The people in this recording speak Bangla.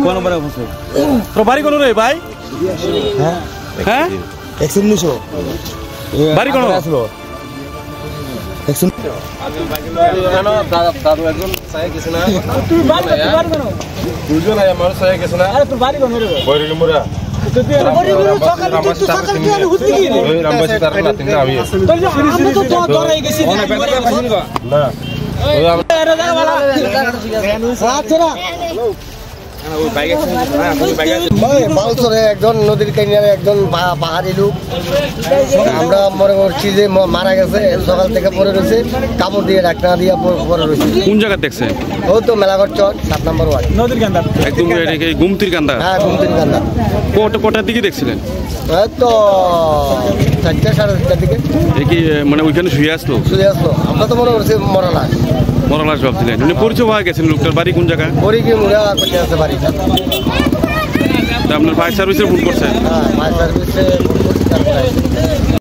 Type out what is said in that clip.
কোন নম্বরে বসে তোর বাড়ি কোন রে ভাই হ্যাঁ হ্যাঁ 119 বাড়ি কোন আসলো 100 কেন দাদু একজন চাই গেছে না তুই বাড়ি কেন দুজন আয় আমার চাই গেছে না আরে তোর বাড়ি কোন রে বৈরুলি মুরা রামবাসী তার না তিন আমি তো ধরে গেছি না একজন নদীর কিনারে একজন পাহাড়ি লোক আমরা মনে করছি যে মারা গেছে সকাল থেকে পরে রয়েছে কাপড় দিয়ে ডাক্তার দিয়ে পরে রয়েছে কোন জায়গা দেখছে ও তো মেলাঘর চর 7 নম্বর ওয়ার্ড নদীর কান্দা একদম গুমতির কান্দা হ্যাঁ গুমতির কান্দা কটার দিকে দেখছিলেন তো 4টা 4:30টার দিকে কি মানে ওইখানে শুয়ে আসলো আমরা তো মনে করছি মরা লাশ ভাবছিলেন পরিচয় হয়ে গেছেন লোকটার বাড়ি কোন জায়গা পরে কি মুড়া করতে আছে বাড়িটা আপনার ফায়ার সার্ভিসে ফোন করছেন হ্যাঁ ফায়ার সার্ভিসে